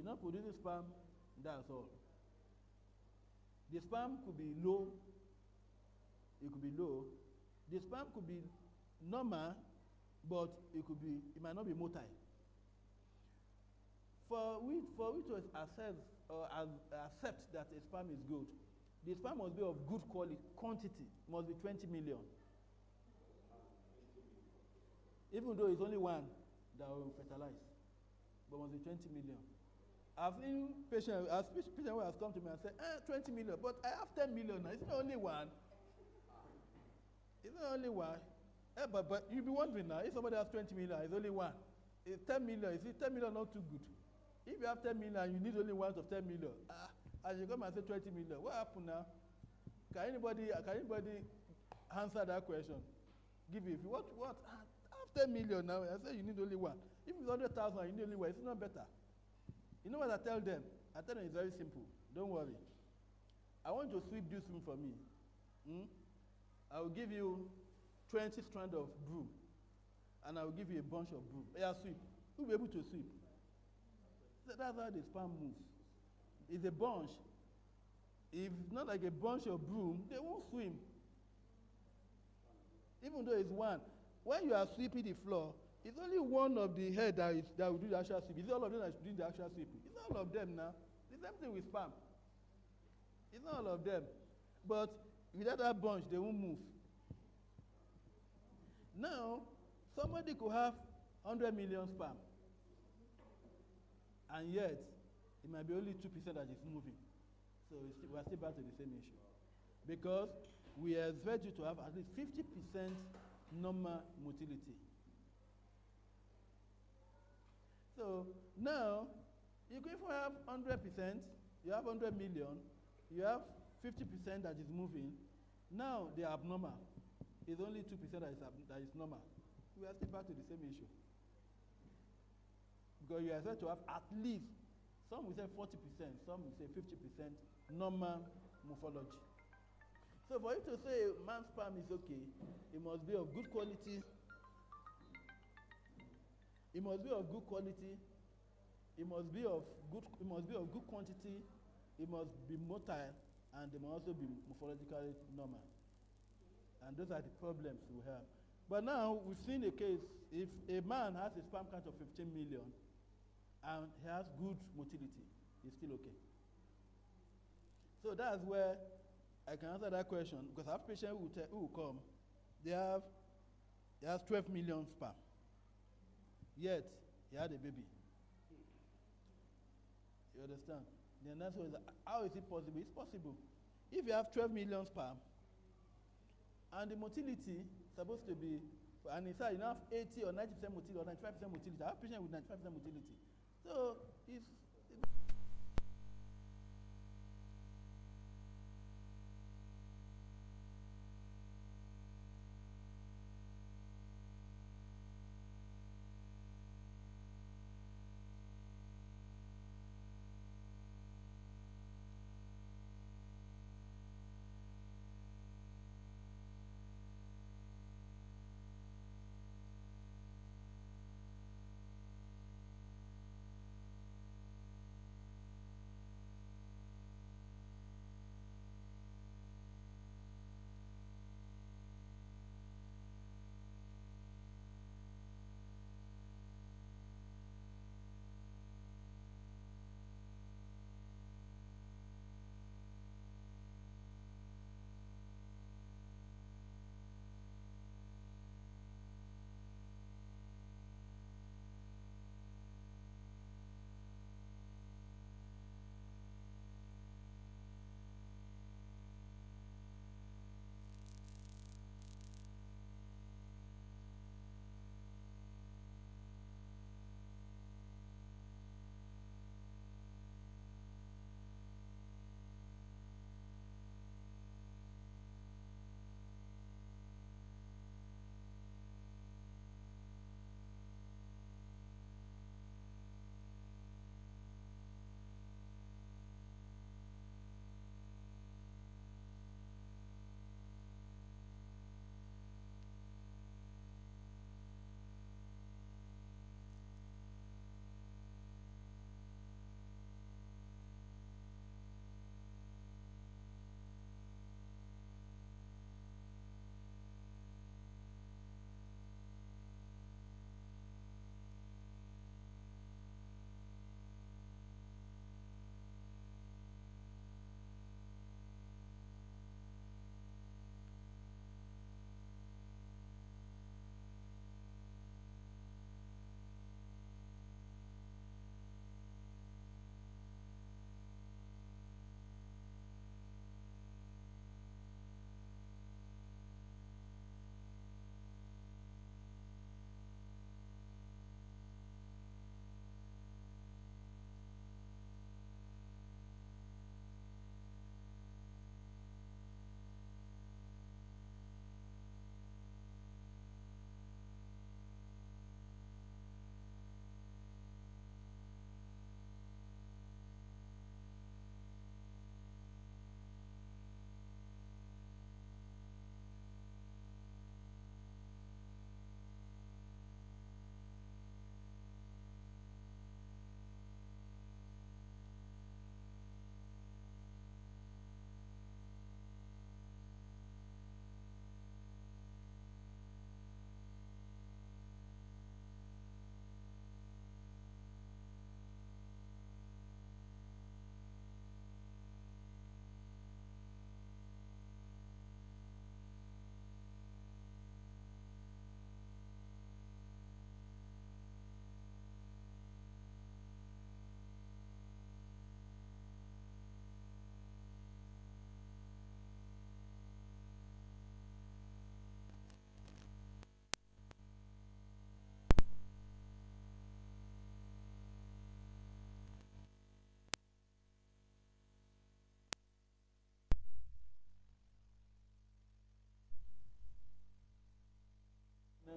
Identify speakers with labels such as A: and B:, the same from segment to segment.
A: not producing sperm, that's all. The sperm could be low, it could be low. The sperm could be normal, but it might not be motile. For we to assess or accept that a sperm is good, the sperm must be of good quality, quantity, must be 20 million. Even though it's only one that will fertilize, but must be 20 million. I've seen patient who has come to me and said, 20 million, but I have 10 million now. It's not only one. It's not only one. But you'll be wondering now, if somebody has 20 million, it's only one. It's 10 million. Is it 10 million not too good? If you have 10 million, you need only one of 10 million. As you come and say 20 million, what happened now? Can anybody answer that question? Give it. What? I have 10 million now. I say you need only one. If it's 100,000, you need only one. It's not better. You know what I tell them? I tell them it's very simple. Don't worry. I want you to sweep this room for me. I will give you 20 strands of broom, and I will give you a bunch of broom. Yeah, sweep. You'll be able to sweep. So that's how the sperm moves. It's a bunch. If it's not like a bunch of broom, they won't swim. Even though it's one. When you are sweeping the floor, it's only one of the head that will do the actual sweeping. It's all of them that do the actual sweeping. It's all of them now. The same thing with sperm. It's not all of them. But without that bunch, they won't move. Now, somebody could have 100 million sperm, and yet it might be only 2% that is moving. So we're still back to the same issue. Because we expect you to have at least 50% normal motility. So now, you can even have 100%, you have 100 million, you have 50% that is moving. Now they are abnormal. It's only 2% that is normal. We are still back to the same issue. Because you are said to have at least, some will say 40%, some will say 50% normal morphology. So for you to say man's sperm is okay, it must be of good quality. It must be of good quality. It must be of good quantity. It must be motile, and they must also be morphologically normal. And those are the problems we have. But now we've seen a case, if a man has a sperm count of 15 million and he has good motility, he's still okay. So that's where I can answer that question, because I have patients who will come, he has 12 million sperm, yet he had a baby. You understand? The next one is, how is it possible? It's possible. If you have 12 million sperm, and the motility is supposed to be, and inside you now have 80 or 90% motility or 95% motility. I have patients with 95% motility. So it's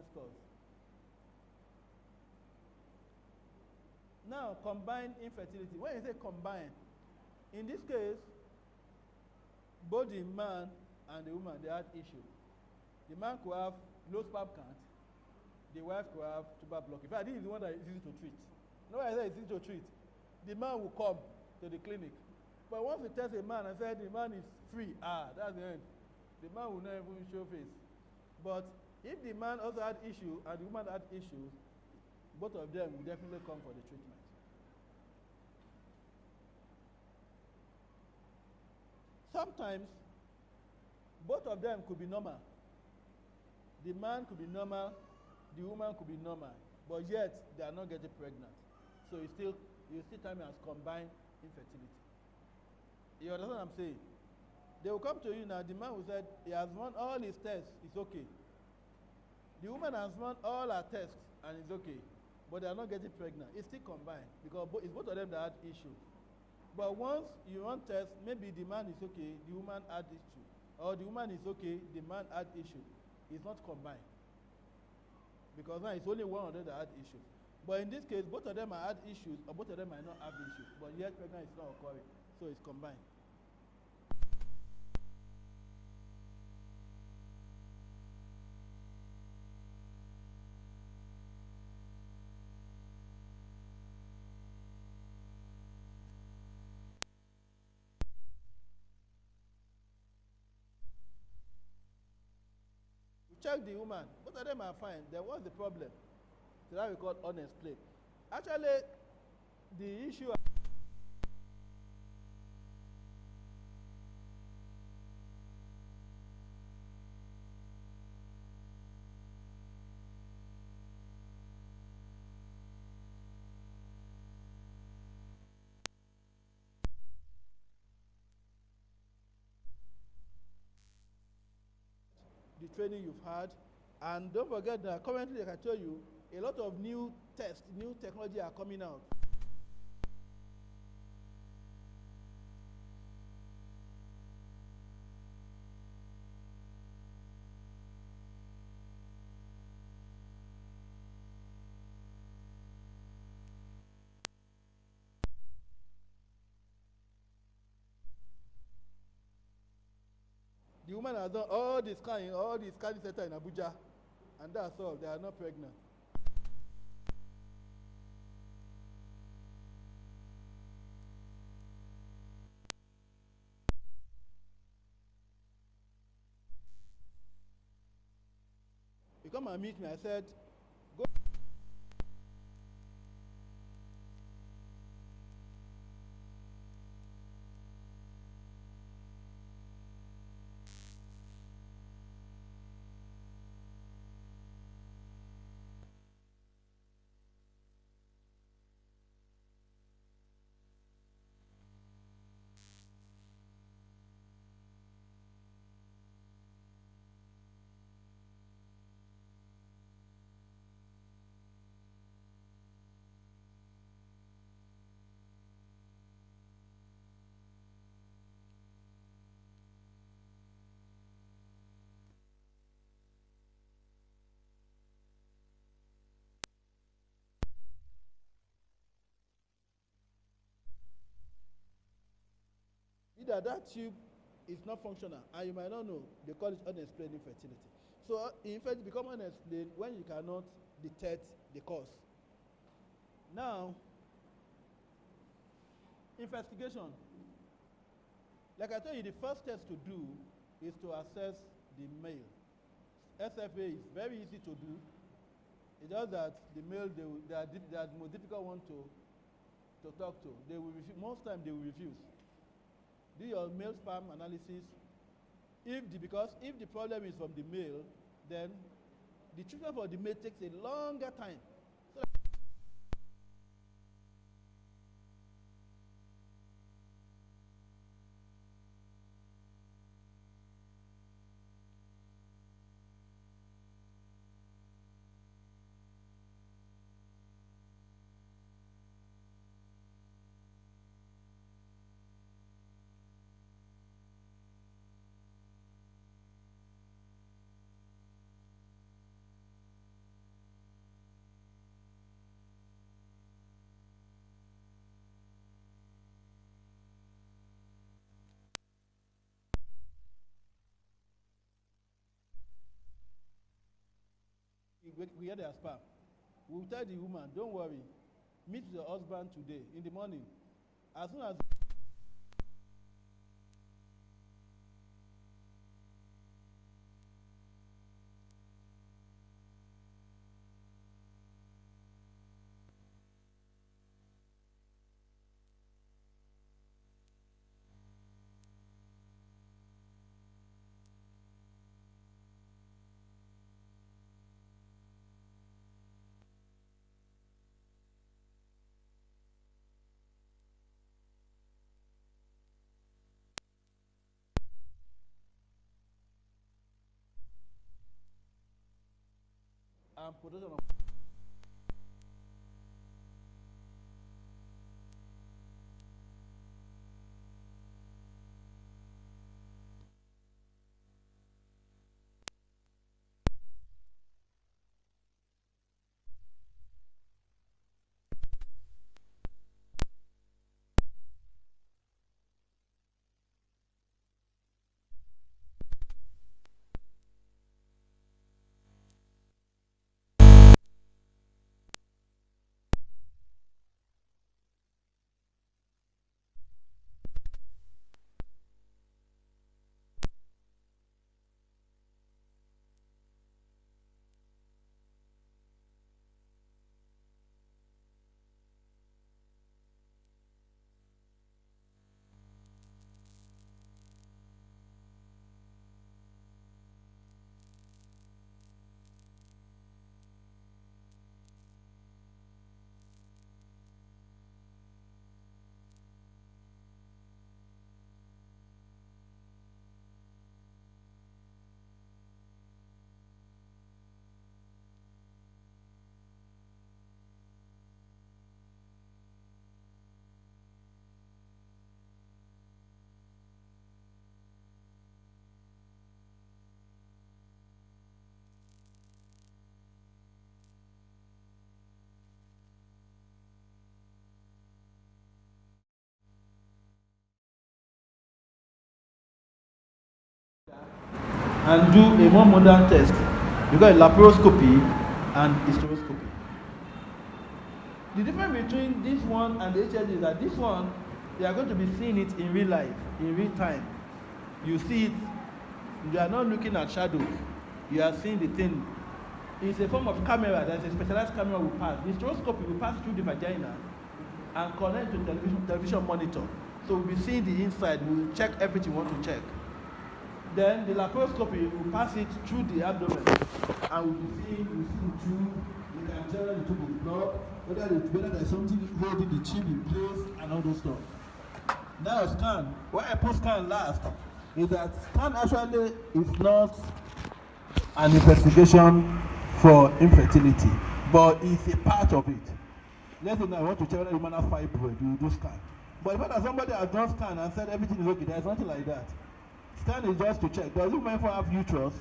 A: prevalence cause. Now, combined infertility. When you say combined, in this case, both the man and the woman, they had issue. The man could have low sperm count. The wife could have tuberculosis. In fact, this is the one that is easy to treat. You know why I say it's easy to treat? The man will come to the clinic. But once we test a man and say the man is free, that's the end. The man will not even show face. But if the man also had issue and the woman had issues, both of them will definitely come for the treatment. Sometimes, both of them could be normal. The man could be normal, the woman could be normal, but yet they are not getting pregnant. So you still time it as combined infertility. You understand what I'm saying? They will come to you now, the man will say he has run all his tests, it's okay. The woman has run all her tests and it's okay. But they are not getting pregnant. It's still combined because it's both of them that had issue. But once you run tests, maybe the man is okay, the woman had issue. Or the woman is okay, the man had issue. It's not combined. Because now it's only one of them that had issues. But in this case, both of them had issues, or both of them might not have issues. But yet pregnancy is not occurring. So it's combined. Check the woman. Both of them are fine. Then what's the problem? So that we call unexplained. Actually, the issue. The training you've had, and don't forget that currently, like I told you, a lot of new tests, new technology are coming out. The woman has done all the scanning center in Abuja, and that's all. They are not pregnant. You come and meet me. I said, go. Either that tube is not functional, and you might not know, they call it unexplained infertility. So infertility becomes unexplained when you cannot detect the cause. Now, investigation. Like I told you, the first test to do is to assess the male. SFA is very easy to do. It's just that the male, they are the most difficult one to talk to. They will refuse. Most times they will refuse. Do your male sperm analysis. Because if the problem is from the male, then the treatment for the male takes a longer time. So we get their sperm. We'll tell the woman, don't worry, meet your husband today in the morning. As soon as production of and do a more modern test. You got a laparoscopy and hysteroscopy. The difference between this one and the HLG is that this one, they are going to be seeing it in real life, in real time. You see it, you are not looking at shadows, you are seeing the thing. It's a form of camera, there's a specialized camera will pass. The hysteroscopy will pass through the vagina and connect to the television monitor. So we'll be seeing the inside, we'll check everything we want to check. Then the laparoscopy will pass it through the abdomen and we'll be seeing, we'll see the tube, you can tell the tube is blocked, whether there's something holding the tube in place and all those stuff. Now scan, why I put scan last is that scan actually is not an investigation for infertility, but it's a part of it. Let's say now I want to check whether the man has fibroid, you do scan. But if somebody has done scan and said everything is okay, there's nothing like that. Scan is just to check. Does it men have uterus?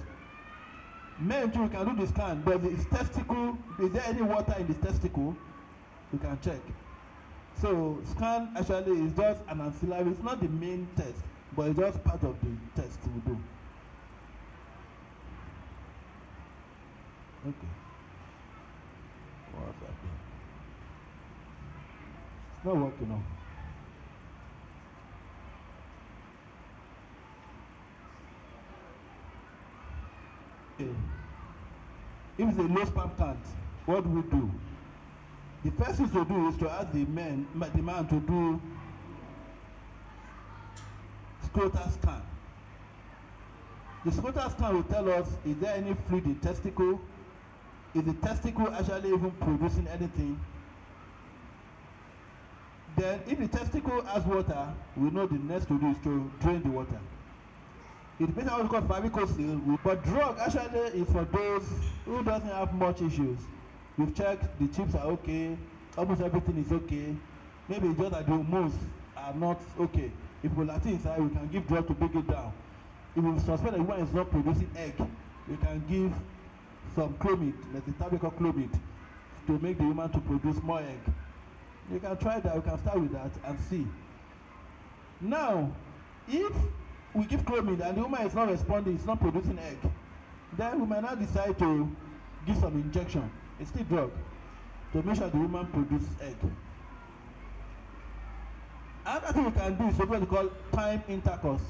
A: Men too can do the scan, but the testicle, is there any water in the testicle? You can check. So scan actually is just an ancillary. It's not the main test, but it's just part of the test we do. Okay. What's happening? It's not working now. Okay. If it's a low sperm count, what do we do? The first thing to do is to ask the man to do scrotal scan. The scrotal scan will tell us, is there any fluid in the testicle? Is the testicle actually even producing anything? Then if the testicle has water, we know the next to do is to drain the water. It depends on what we call varicocele, but drug actually is for those who doesn't have much issues. We've checked, the chips are okay, almost everything is okay. Maybe it's just that the hormones are not okay. If we latin inside, we can give drug to break it down. If we suspect that the woman is not producing egg, we can give some clomid, like the tablet called clomid, to make the woman to produce more egg. You can try that, we can start with that and see. Now, if we give clomid and the woman is not responding, it's not producing egg, then we might not decide to give some injection. It's still drug to make sure the woman produces egg. Another thing we can do is what we call time intercourse.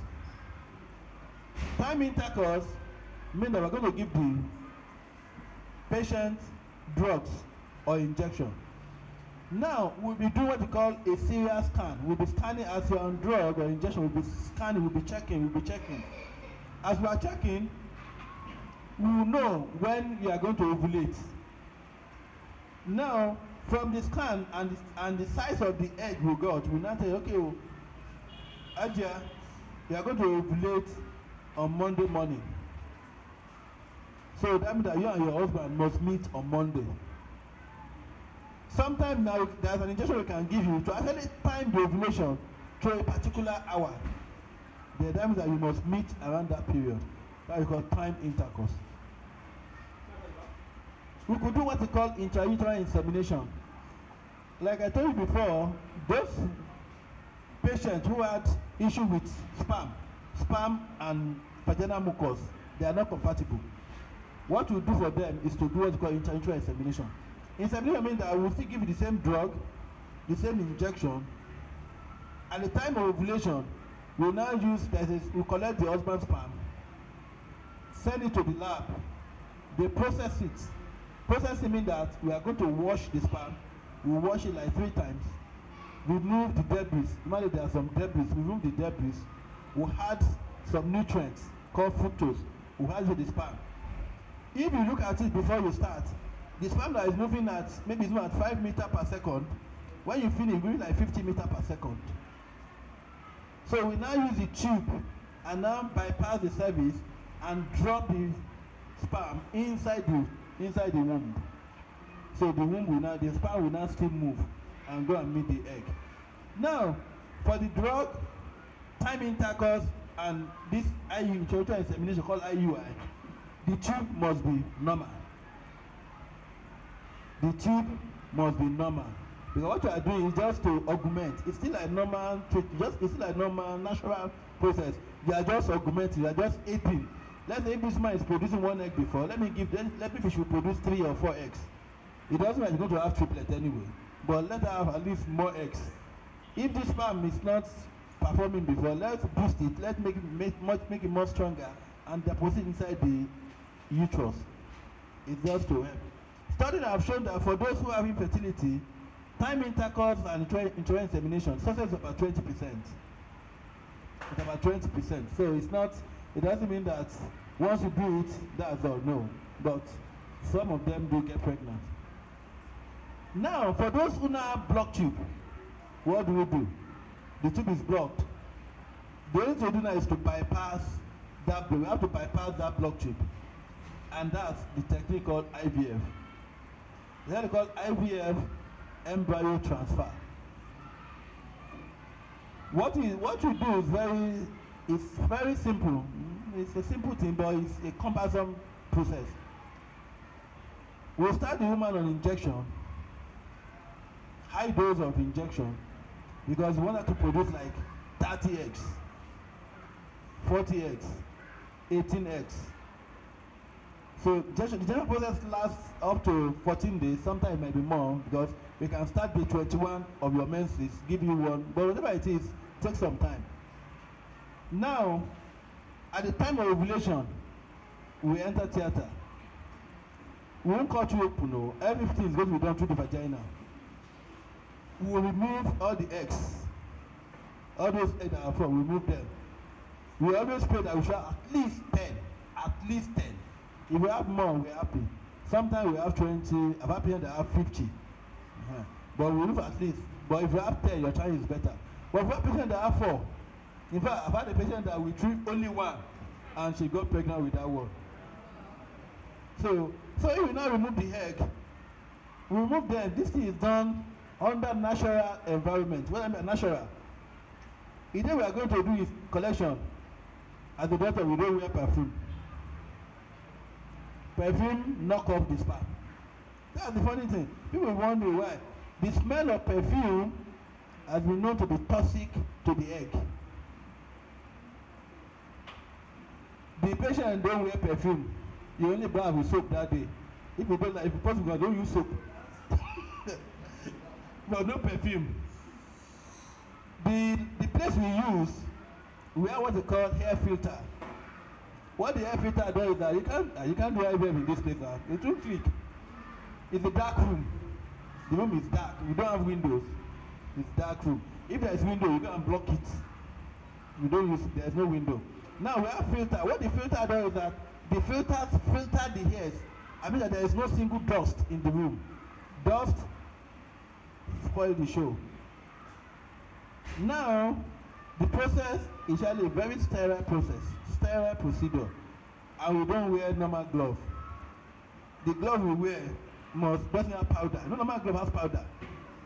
A: Time intercourse means that we're going to give the patient drugs or injection. Now we'll be doing what we call a serial scan. We'll be scanning as you're on drug or injection. We'll be scanning. We'll be checking. As we are checking, we will know when you are going to ovulate. Now, from the scan and the size of the egg we got, we now say, okay, Ajia, you are going to ovulate on Monday morning. So that means that you and your husband must meet on Monday. Sometimes now there's an injection we can give you to actually time the ovulation to a particular hour. The time that you must meet around that period. That is called time intercourse. We could do what we call intrauterine insemination. Like I told you before, those patients who had issue with sperm and vaginal mucus, they are not compatible. What we do for them is to do what we call intrauterine insemination. Insemination means that we will still give you the same drug, the same injection. At the time of ovulation, we will now use, we collect the husband's sperm, send it to the lab, they process it. Processing means that we are going to wash the sperm, we will wash it like 3 times, remove the debris. Imagine there are some debris, remove the debris, we'll add some nutrients called fructose, we'll add to the sperm. If you look at it before you start, the sperm that is moving at, maybe it's moving at 5 meters per second, when you finish, it's moving like 50 meters per second. So we now use the tube and now bypass the cervix and drop the sperm inside the womb. So the womb will now, the sperm will now still move and go and meet the egg. Now, for the drug, time intercourse, and this intrauterine insemination called IUI, the tube must be normal. The tube must be normal. Because what you are doing is just to augment. It's still like normal treatment, it's still like normal natural process. You are just augmenting, you are just aiding. Let's say if this man is producing 1 egg before, let me she should produce 3 or 4 eggs. It doesn't mean you're going to have triplet anyway. But let her have at least more eggs. If this sperm is not performing before, let's boost it, let's make it more stronger and deposit inside the uterus. It's just to help. Studies have shown that for those who have infertility, time intercourse and intrauterine insemination, success is about 20%. It's about 20%. So it doesn't mean that once you do it, that's all, no. But some of them do get pregnant. Now, for those who now have blocked tube, what do we do? The tube is blocked. The only thing to do now is to bypass that, we have to bypass that blocked tube. And that's the technique called IVF. It's called IVF embryo transfer. What you do is very simple. It's a simple thing, but it's a cumbersome process. We'll start the woman on injection, high dose of injection, because we want her to produce like 30 eggs, 40 eggs, 18 eggs. So the general process lasts up to 14 days, sometimes it might be more, because we can start day 21 of your menses, give you one, but whatever it is, take some time. Now, at the time of ovulation, we enter theater. We won't cut you open, no. Everything is going to be done through the vagina. We will remove all the eggs. All those eggs that are from, we remove them. We always pray that we should have at least 10. At least 10. If we have more, we're happy. Sometimes we have 20, I've had patients that have 50. But we remove at least. But if you have 10, your chance is better. But if you have patients that have 4, in fact, I've had a patient that we treat only 1, and she got pregnant with that one. So if you now remove the egg, we remove them. This thing is done under natural environment. What I mean natural. The day we are going to do is collection. As a doctor, we don't wear perfume. Perfume knock off the sperm. That's the funny thing. People wonder why. The smell of perfume has been known to be toxic to the egg. The patient don't wear perfume. You only bath with soap that day. If you don't like, if you possible, don't use soap. No, no perfume. The place we use, we have what they call hair filter. What the hair filter does is that you can't do IVF in this place. It won't click. It's a dark room. The room is dark. We don't have windows. It's dark room. If there is window, you can block it. We don't use. There is no window. Now we have filter. What the filter does is that the filters filter the hairs. I mean that there is no single dust in the room. Dust spoil the show. Now the process is actually a very sterile process, sterile procedure, and we don't wear normal glove. The glove we wear doesn't have powder. No normal glove has powder.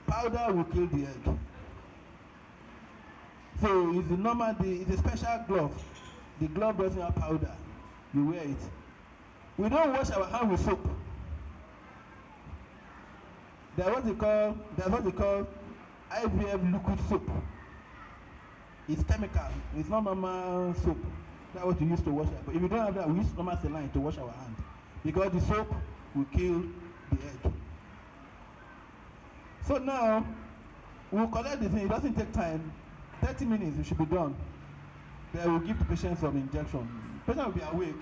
A: Powder will kill the egg. So it's a special glove. The glove doesn't have powder. You wear it. We don't wash our hands with soap. That's what they call IVF liquid soap. It's chemical. It's not normal soap. That's what we use to wash it. But if you don't have that, we use normal saline to wash our hand, because the soap will kill the egg. So now we'll collect the thing. It doesn't take time. 30 minutes, it should be done. Then we'll give the patient some injection. The patient will be awake.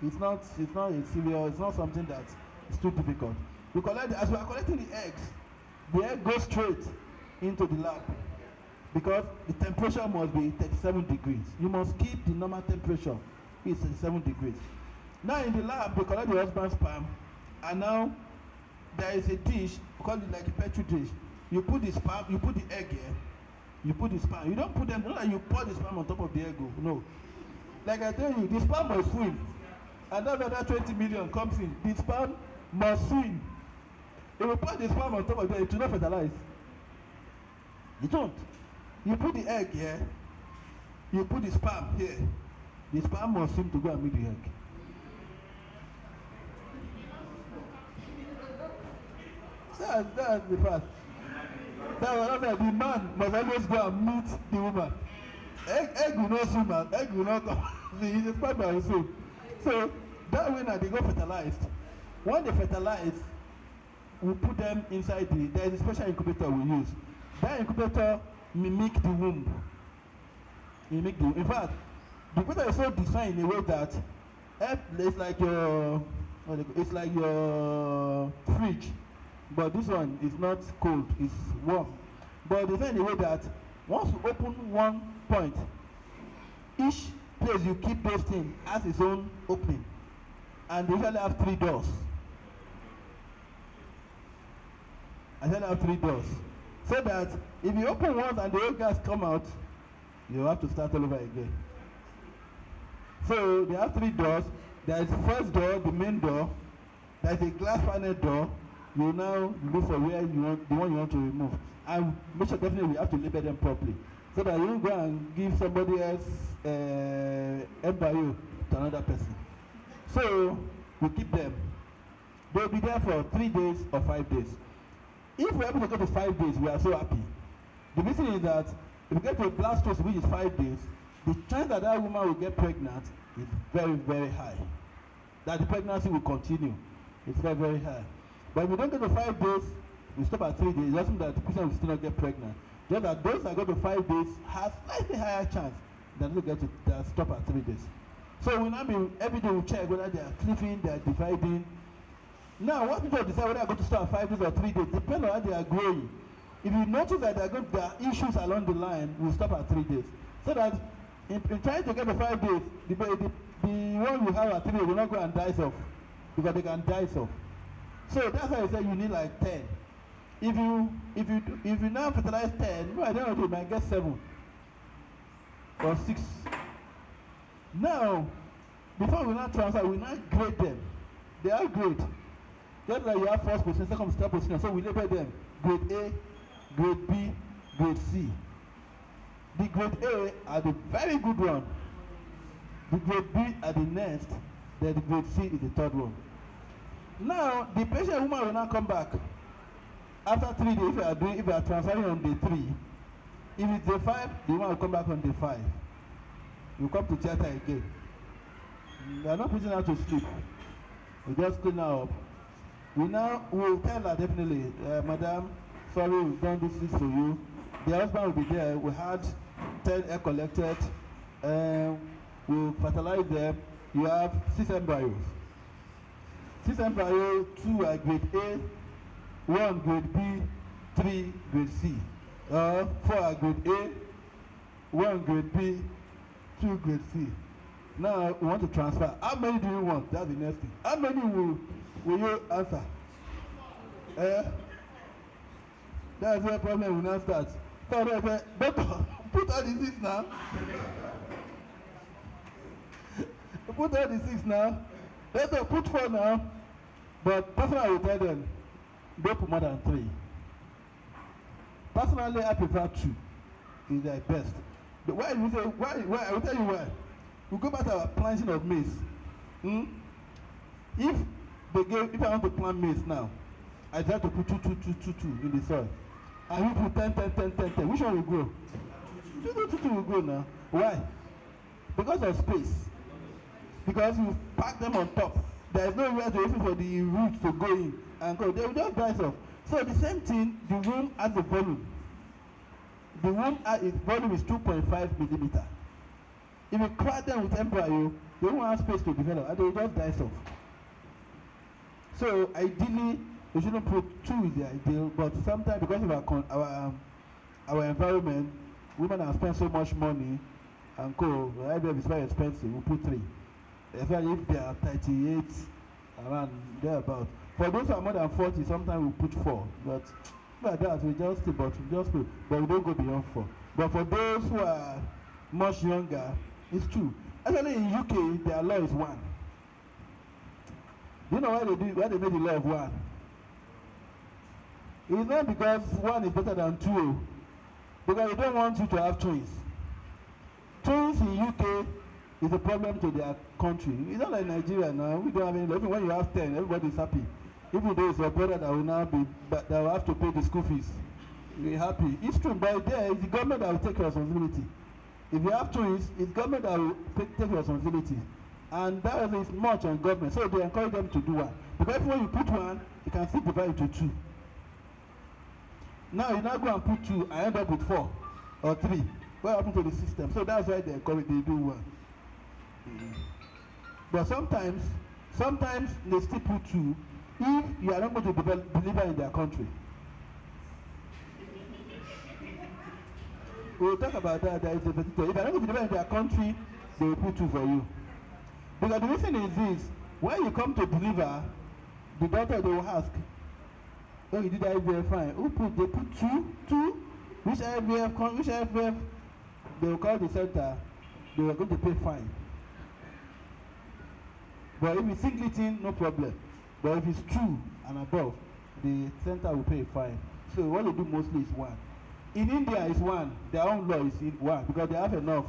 A: It's not a serious. It's not something that is too difficult. As we are collecting the egg goes straight into the lab, because the temperature must be 37 degrees. You must keep the normal temperature. It's 37 degrees. Now in the lab, they collect the husband's sperm, and now there is a dish, we call it like a petri dish. You put the sperm, you put the egg here, you put the sperm. You don't put them, not like you pour the sperm on top of the egg. No. Like I tell you, the sperm must swim. And then that 20 million comes in, the sperm must swim. If you put the sperm on top of the egg, it will not fertilize. You don't. You put the egg here, you put the sperm here. The sperm must swim to go and meet the egg. That's the fact. The man must always go and meet the woman. Egg will not swim, egg will not come. It's a sperm that will swim. So that way now they go fertilized. When they fertilize, we put them inside there is a special incubator we use. That incubator mimic the womb. In fact, the incubator is so designed in a way that it's like your fridge, but this one is not cold, it's warm. But designed in a way that once you open one point, each place you keep those things has its own opening, and they usually have 3 doors. So that if you open once and the old gas come out, you have to start all over again. So they have 3 doors. There is the first door, the main door. There is a glass panel door. You now look for where you want the one you want to remove, and make sure definitely we have to label them properly, so that you don't go and give somebody else embryo to another person. So we keep them. They'll be there for 3 days or 5 days. If we're able to go to 5 days, we are so happy. The reason is that if we get to a blastose, which is 5 days, the chance that that woman will get pregnant is very, very high. That the pregnancy will continue. It's very, very high. But if we don't get to 5 days, we stop at 3 days. It doesn't mean that the person will still not get pregnant. Just that those that go to 5 days have slightly higher chance than those that get to stop at 3 days. So we now be every day we check whether they are clipping, they are dividing. Now, what people decide whether they are going to start at 5 days or 3 days depends on how they are growing. If you notice that there are issues along the line, we'll stop at 3 days. So that in trying to get to 5 days, the one you have at 3 days will not go and die off, because they can die off. So that's why I say you need like 10. If you now fertilize 10, well, I don't know, you might get 7 or 6. Now, before we now transfer, we now grade them. They are grade. Just like you have first position, second, third position. So we label them grade A, grade B, grade C. The grade A are the very good one. The grade B are the next. Then the grade C is the third one. Now, the patient woman will now come back after 3 days. If you are transferring on day 3, if it's day 5, the woman will come back on day 5. You come to theater again. They are not putting her to sleep. We just clean her up, We now will tell her definitely, Madam, sorry, we've done this for you. The husband will be there. We had 10 egg collected. We'll fertilize them. You have 6 embryos. 6 embryos, 2 are grade A, 1 grade B, 3 grade C. 4 are grade A, 1 grade B, 2 grade C. Now we want to transfer. How many do you want? That's the next thing. How many will you answer? That's where problem will now start. So doctor, put all the 6 now. Put all the 6 now. Doctor, put 4 now. But personally, I will tell them, don't put more than 3. Personally, I prefer 2. Is their best. But why we say why? I will tell you why. We go back to our planting of maize. If I want to plant maize now, I try to put 2 in the soil. And you put 10. Which one will grow? 2 will grow now. Why? Because of space. Because you pack them on top. There is no way to wait for the roots to go in and go. They will just rise off. So the same thing, the womb has a volume. The womb its volume is 2.5 millimeter. If you crowd them with embryo, they won't have space to develop and they will just die off. So ideally, we shouldn't put 2 is the ideal, but sometimes because of our environment, women have spent so much money and co. The IVF is very expensive. We put 3. Especially if they are 38 around thereabout. For those who are more than 40, sometimes we put 4. But like that, we just put, but we don't go beyond 4. But for those who are much younger, it's 2. Actually, in UK, their law is 1. Do you know why they made the law of 1? It's not because 1 is better than 2, because they don't want you to have twins. Twins in UK is a problem to their country. It's not like Nigeria now. We don't have any. Even when you have 10, everybody's happy. Even though it's your brother that will now be, that will have to pay the school fees. You're happy. It's true, but there it's the government that will take responsibility. If you have twins, it's government that will take responsibility. And that is much on government. So they encourage them to do 1. Because when you put 1, you can still divide into 2. Now you now go and put 2 and end up with 4 or 3. What happened to the system? So that's why they encourage they do 1. But sometimes they still put 2 if you are not going to deliver in their country. We will talk about that. There is a petition. If you are not going to deliver in their country, they will put 2 for you. Because the reason is this: when you come to deliver, the doctor they will ask, "Oh, you did IVF fine. They put 2? Which IVF? They will call the center. They are going to pay fine. But if it's singleton, no problem. But if it's 2 and above, the center will pay a fine. So what they do mostly is 1. In India is 1. Their own law is 1 because they have enough.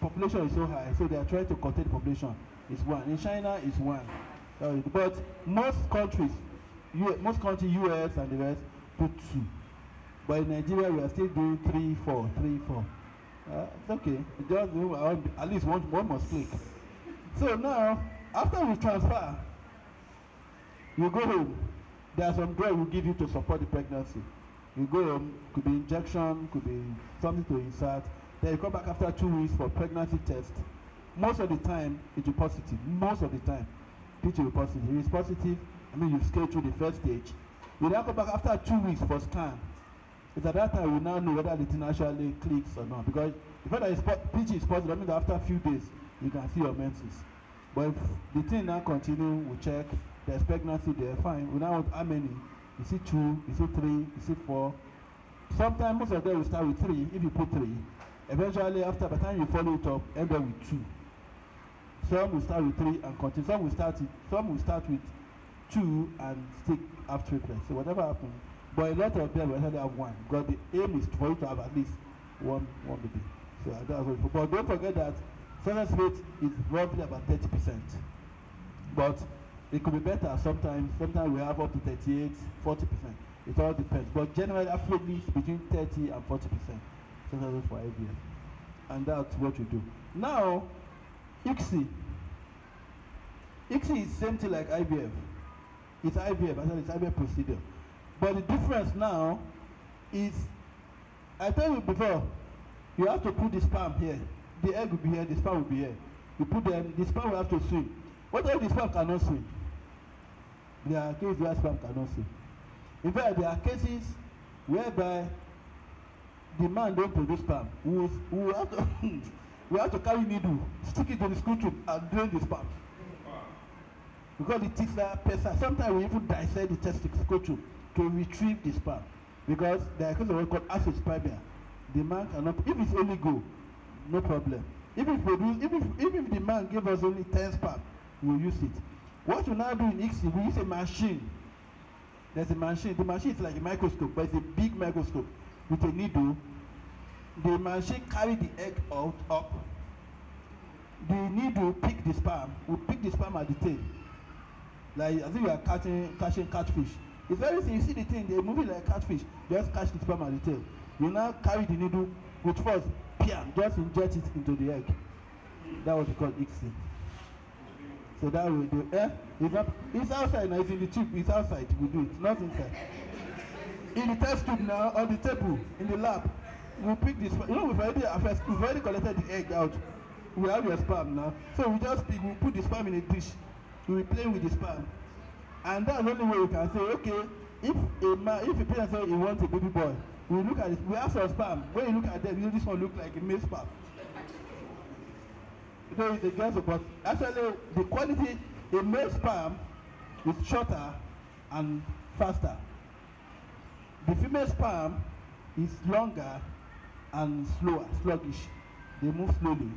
A: Population is so high, so they are trying to contain the population. It's 1. In China is 1. But most countries, US and the rest, put 2. But in Nigeria, we are still doing 3, 4. It's okay. Just at least one must click. So now, after we transfer, you go home. There are some drugs we give you to support the pregnancy. You go home, could be injection, could be something to insert. Then you come back after 2 weeks for pregnancy test. Most of the time, it will be positive. Most of the time, it will be positive. If it's positive, you've scaled through the first stage. You now come back after 2 weeks for scan. It's at that time we now know whether the thing actually clicks or not. Because the fact that PG is positive, that means that after a few days, you can see your menses. But if the thing now continue, we check, there's pregnancy there, fine. We now want how many? You see 2, you see 3, you see 4. Sometimes most of them will start with 3, if you put 3. Eventually, after by the time you follow it up, end up with 2. Some will start with 3 and continue. Some will start with 2 and stick after triplets. So whatever happens. But a lot of them will actually have 1. Because the aim is for you to have at least one baby. So that's what. But don't forget that success rate is roughly about 30%. But it could be better sometimes. Sometimes we have up to 38, 40%. It all depends. But generally, averagely, it's between 30 and 40%. Success rate for IVF. And that's what you do. Now, ICSI. ICSI is same thing like IVF. It's IVF, actually it's IVF procedure. But the difference now is, I told you before, you have to put the sperm here. The egg will be here, the sperm will be here. You put them, the sperm will have to swim. What if the sperm cannot swim? There are cases where sperm cannot swim. In fact, there are cases whereby the man don't produce sperm. We have to we have to carry needle, stick it to the screw tube and drain the sperm. Because the teeth are pesa. Sometimes we even dissect the testicle tube to retrieve the sperm. Because there are cases of what called acidospermia. The man cannot, if it's only go, no problem. If the man gave us only 10 sperm, we'll use it. What we now do in ICSI, we use a machine. There's a machine. The machine is like a microscope, but it's a big microscope with a needle. The machine carry the egg out up. The needle pick the sperm. We pick the sperm at the tail. Like as if you are catching catfish. It's very easy. You see the thing, they move it like catfish. Just catch the sperm at the tail. You now carry the needle with force, just inject it into the egg. That was called ICSI. So that way, it's outside now. It's in the tube. It's outside. We do it, not inside. In the test tube now, on the table, in the lab, we pick this. You know, we've already collected the egg out. We have your sperm now. So we just pick. We put the sperm in a dish. We play with the sperm, and that's the only way we can say, okay, if a parent says he wants a baby boy, we look at it. We have some sperm. When you look at them, you know this one look like a male sperm. So it's a girl, but actually the quality, a male sperm is shorter and faster. The female sperm is longer and slower, sluggish. They move slowly.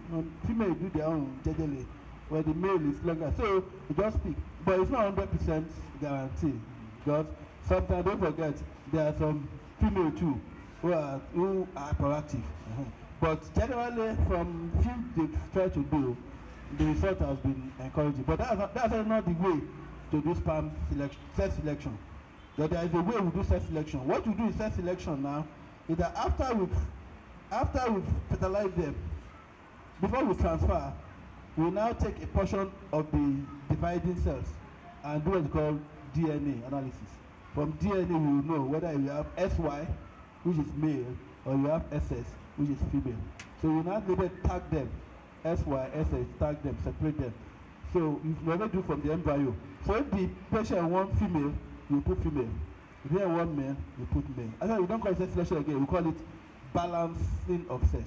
A: Female do their own jejely, where the male is longer. So you just pick, but it's not 100% guarantee. Because sometimes, don't forget, there are some female too who are proactive. But generally, from few they've tried to do, the result has been encouraging. But that's not the way to do sperm selection, sex selection. But there is a way we do sex selection. What we do in sex selection now is that after we've fertilized them, before we transfer, we now take a portion of the dividing cells and do what we call DNA analysis. From DNA, we will know whether you have SY, which is male, or you have SS, which is female. So you now label, tag them, SY, SS, tag them, separate them. So you never do from the embryo. So if the patient wants female, you put female. If you want male, you put male. Actually, we don't call it sex selection again. We call it balancing of sex.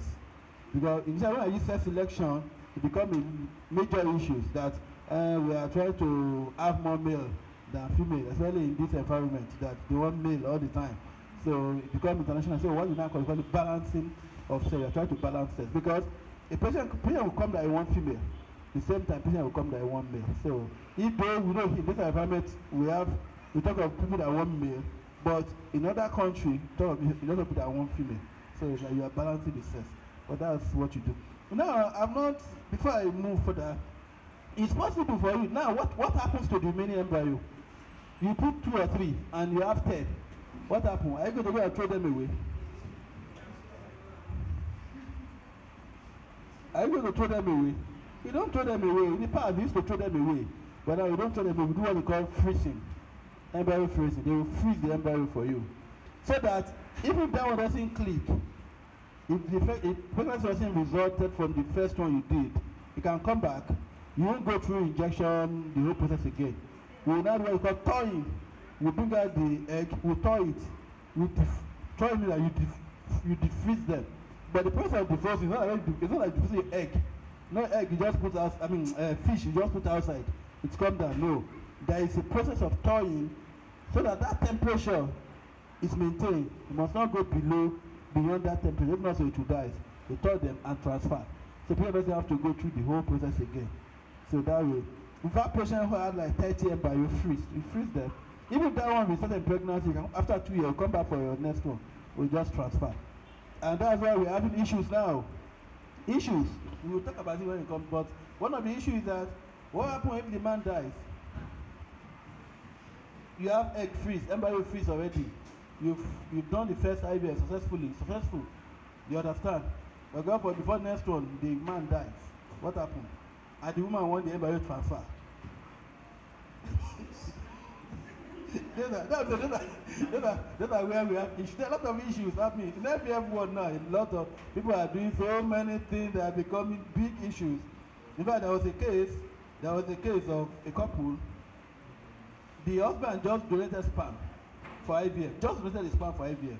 A: Because initially when I use sex selection, it becomes a major issue that we are trying to have more male than female, especially in this environment that they want male all the time. So it becomes international. So what we now call it balancing of sex. We are trying to balance sex because a patient will come that he wants female. The same time, patient will come that he wants male. So if they, we know in this environment we talk of people that want male, but in other country talk of a lot of people that want female. So it's like you are balancing the sex. But that's what you do. Now I'm not. Before I move further, it's possible for you. Now what happens to the remaining embryo? You put 2 or 3 and you have 10. What happens? Are you going to go and throw them away? Are you going to throw them away? You don't throw them away. In the past, we used to throw them away. But now you don't throw them away. We do what we call freezing. Embryo freezing. They will freeze the embryo for you. So that even that one doesn't click, if pregnancy doesn't resulted from the first one you did, you can come back. You won't go through injection, the whole process again. We will now do what we call thawing. We bring out the egg, we thaw it. Thaw means that you defreeze them. But the process of defrosting is not like defrosting egg. No egg, you just put out, fish, you just put outside. It's come down. No. There is a process of thawing so that temperature is maintained. You must not go beyond that temperature. If not, so it will die. You thaw them and transfer. So people doesn't have to go through the whole process again. So that way. In fact, patient who had like 30 embryo, you freeze them. Even if that one resulted in pregnancy, after 2 years, come back for your next one. We just transfer. And that's why we're having issues now. Issues. We will talk about it when it comes, but one of the issues is that what happens if the man dies? You have egg freeze, embryo freeze already. You've done the first IVF successful. You understand? But God for before next one, the man dies. What happened? And the woman wants the embryo transfer. those are where we have issues. There are a lot of issues happening. In every world now, a lot of people are doing so many things that are becoming big issues. In fact, there was a case of a couple. The husband just donated sperm for IVF. Just donated his sperm for IVF.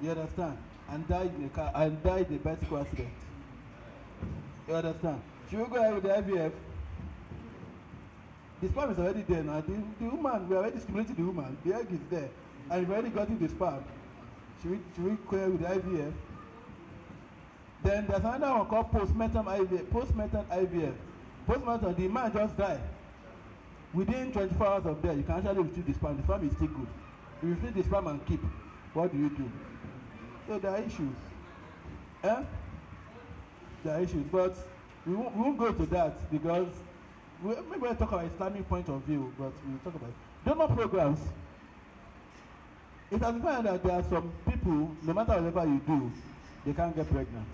A: You understand? And died in a bicycle accident. You understand? She will go ahead with the IVF. The sperm is already there now. The woman, we are already stimulating the woman. The egg is there. And we've already gotten the sperm. She will go ahead with the IVF. Then there's another one called postmortem IVF. Postmortem IVF. Postmortem, the man just died. Within 24 hours of death, you can actually retrieve the sperm. The sperm is still good. You retrieve the sperm and keep. What do you do? So there are issues. There are issues. But we won't go to that because maybe we'll talk about Islamic point of view, but we'll talk about it. Donor programs. It has been found that there are some people, no matter whatever you do, they can't get pregnant.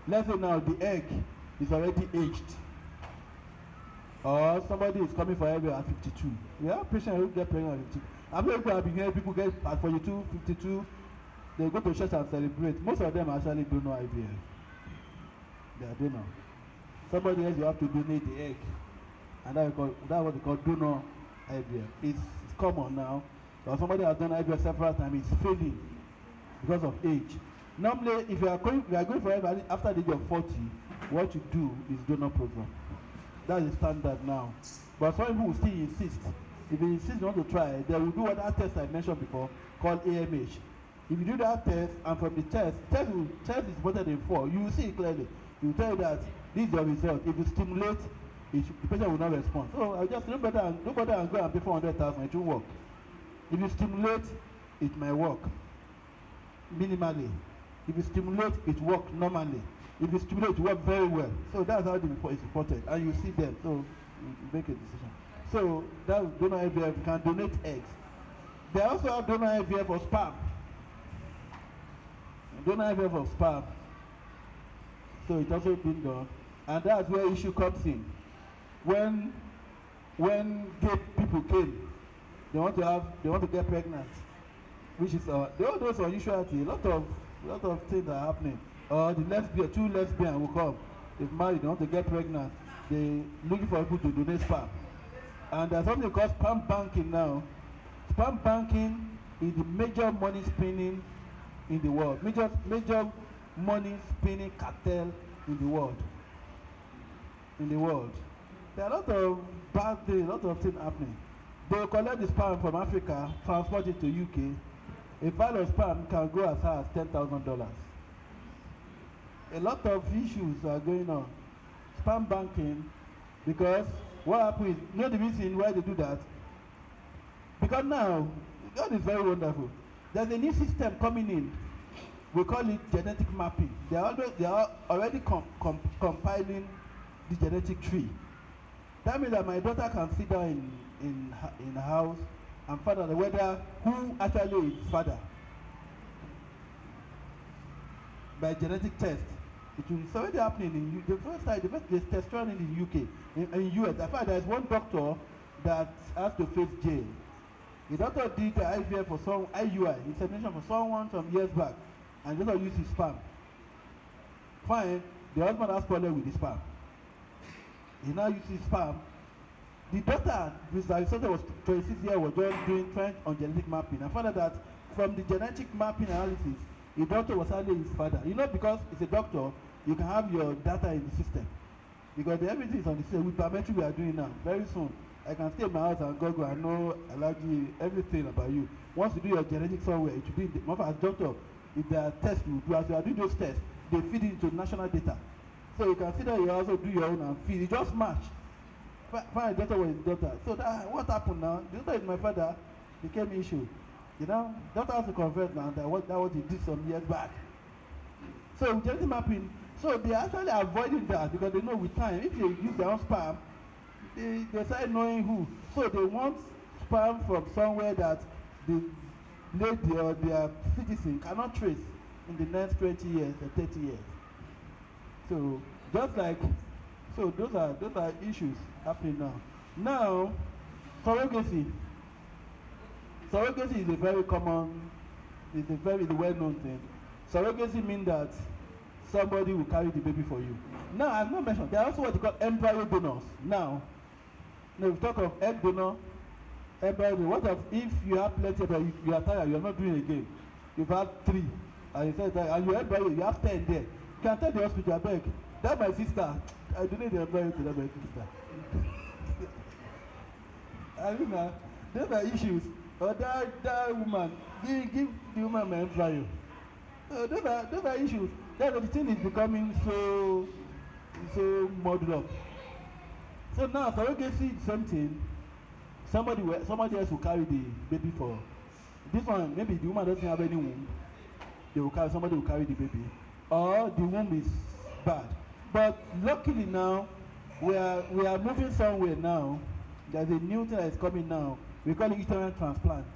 A: Let's say now the egg is already aged. Or somebody is coming for IVF at 52. We have patients who get pregnant at 52. I'm not going to be hearing people get at 42, 52. They go to church and celebrate. Most of them actually don't know IVF. They are donor. Somebody else, you have to donate the egg. And that's what they call donor IVF. It's common now. But somebody has done IVF several times, it's failing because of age. Normally, if you are going for IVF after the age of 40, what you do is donor program. That is standard now. But some people will still insist. If they insist not to try, they will do other test I mentioned before called AMH. If you do that test, and from the test is better than 4, you will see it clearly. It will tell you that this is your result. If you stimulate, the patient will not respond. So I just no better and go and pay 400,000. It won't work. If you stimulate, it might work minimally. If you stimulate, it works normally. If you stimulate, it works very well. So that's how the report is reported, and you see them. So you make a decision. So that's donor IVF. You can donate eggs. They also have donor IVF for sperm. Donor IVF for sperm. So it's also been done, and that's where issue comes in. When gay people came, they want to get pregnant, which is those unusuality. A lot of things are happening. The two lesbians will come. They've married, they want to get pregnant. They looking for people to donate sperm. And there's something called sperm banking now. Sperm banking is the major money spinning in the world. Major money spinning cartel in the world. There are a lot of bad things, a lot of things happening. They will collect the sperm from Africa, transport it to UK. A vial of sperm can go as high as $10,000. A lot of issues are going on. Sperm banking, because what happens is, you know the reason why they do that? Because now, God is very wonderful. There's a new system coming in. We call it genetic mapping. They are already compiling the genetic tree. That means that my daughter can sit down in a house and find out whether who actually is father by genetic test. It's already happening in the first time. There's testosterone in the UK, in US. In fact, there's one doctor that has to face jail. The doctor did the IVF for some IUI, insemination for someone some years back, and the doctor used his sperm. Fine, the husband has problem with his sperm. He now uses his sperm. The daughter, which I said was 26 years, was just trying on genetic mapping. I found out that from the genetic mapping analysis, the doctor was actually his father. You know, because it's a doctor, you can have your data in the system. Because everything is on the system. With biometric we are doing now, very soon, I can stay in my house and Google and know allergy, everything about you. Once you do your genetic somewhere, it should be in the, as doctor, if there are tests you do, as you are doing those tests, they feed it into national data. So you can see that you also do your own and feed. It just match. Find a daughter was his daughter. So what happened now? The daughter is my father, became issue. You know, daughter has to convert now. That what he did some years back. So genetic mapping. So they are actually avoiding that because they know with time, if they use their own sperm, they start knowing who. So they want sperm from somewhere that the lady or their citizen cannot trace in the next 20 years or 30 years. So just like, so those are issues happening now. Now, surrogacy. surrogacy is a very common, it's a very well-known thing. Surrogacy means that somebody will carry the baby for you. Now, I've not mentioned, there are also what they call embryo donors. Now we talk of egg donor, embryo donor. What if you have plenty, but you are tired, you are not doing again? You've had 3, and you said that, and you embryo, you have 10 there. You can tell the hospital, I beg, that's my sister. I donate the embryo to that my sister. I mean, those are issues. Or that woman, give the woman my embryo. Those are issues. That's the thing is becoming so muddled up. So now surrogacy is something. Somebody else will carry the baby for. This one, maybe the woman doesn't have any womb. Somebody will carry the baby, or the womb is bad. But luckily now, we are moving somewhere now. There's a new thing that is coming now. We call it uterine transplant.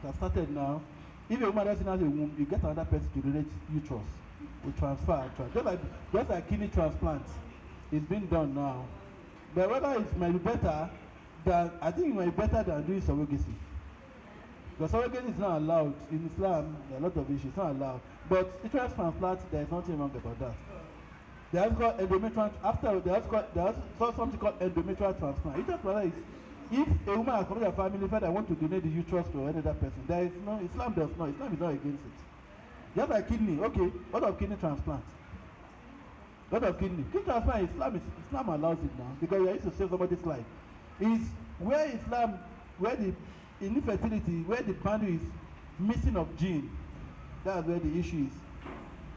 A: That started now. If a woman doesn't have a womb, you get another person to donate uterus. We transfer. Just like kidney transplant. It's being done now. But whether it might be better I think it might be better than doing surrogacy. Because surrogacy is not allowed. In Islam, there are a lot of issues. It's not allowed. But uterine transplant, there is nothing wrong about that. They also called endometrial. They also something called endometrial transplant. Uterine transplant is if a woman has come to her family said I want to donate the uterus to another person. There is no Islam does not. Islam is not against it. Just like kidney. Okay, what of kidney transplant? What of kidney? Kidney transplant, Islam allows it now because you are used to save somebody's life. Is where Islam, where the infertility, where the boundary is missing of gene. That's where the issue is.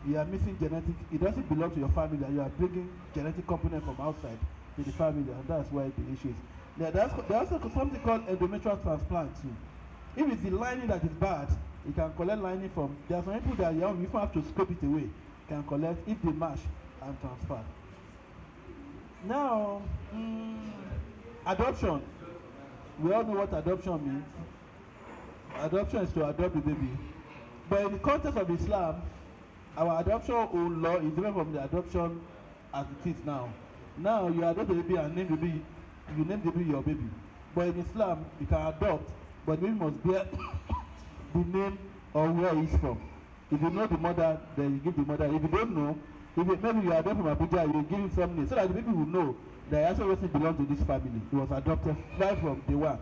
A: You are missing genetic. It doesn't belong to your family. You are bringing genetic component from outside to the family, and that's why the issue is. There's also something called endometrial transplant too. If it's the lining that is bad, you can collect lining from. There are some people that you don't have to scrape it away. You can collect if they match and transfer. Now, adoption. We all know what adoption means. Adoption is to adopt the baby. But in the context of Islam, our adoption law is different from the adoption as it is now. Now you adopt the baby and name the baby. You name the baby your baby. But in Islam, you can adopt, but the baby must bear the name or where he is from. If you know the mother, then you give the mother. If you don't know, maybe you adopt from Abuja, you give him some name so that the baby will know that he actually belongs to this family. He was adopted right from day one.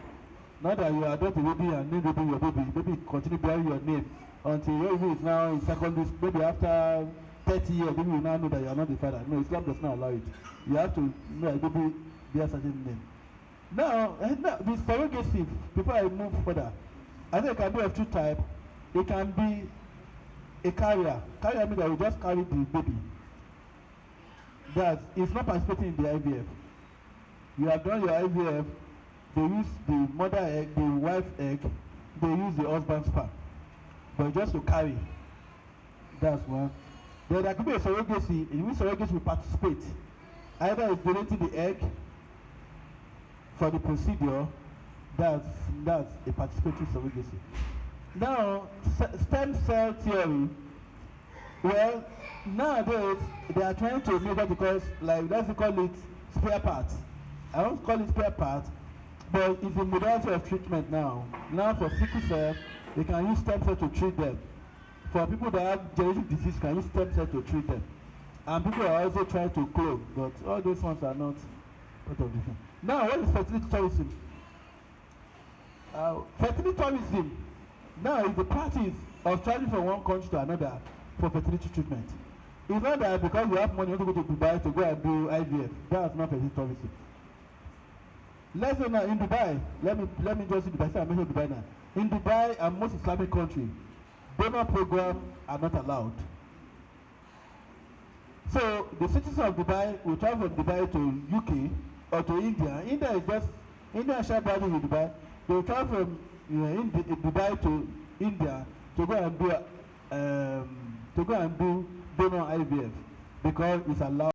A: Not that you adopt the baby and name the baby your baby. Baby continue bearing your name until your baby is now in secondary school. Maybe after 30 years, baby will now know that you are not the father. No, Islam does not allow it. You have to know that baby bear a certain name. Now, with surrogacy, before I move further, I think it can be of two types. It can be a carrier. Carrier means that you just carry the baby. That is not participating in the IVF. You have done your IVF, they use the mother egg, the wife egg, they use the husband's sperm. But just to carry. That's one. Then there could be a surrogacy, in which surrogacy will participate. Either it's donating the egg for the procedure, that's a participatory surrogacy. Now, stem cell theory, well, nowadays they are trying to make that because, like, let's call it spare parts. I won't call it spare parts, but it's a modality of treatment now. Now for sickle cell, they can use stem cell to treat them. For people that have genetic disease, can use stem cell to treat them. And people are also trying to clone, but all those ones are not part of the thing. Now, what is fertility tourism? Fertility tourism now is the practice of traveling from one country to another for fertility treatment. It's not that because you have money, you want to go to Dubai to go and do IVF. That's not fertility tourism. Let's say now in Dubai, let me just say Dubai, I mentioned Dubai now. In Dubai and most Islamic countries, donor programs are not allowed. So the citizens of Dubai will travel from Dubai to UK or to India. India is just India share body with Dubai. They will travel from Dubai to India to go and do donor IVF because it's allowed.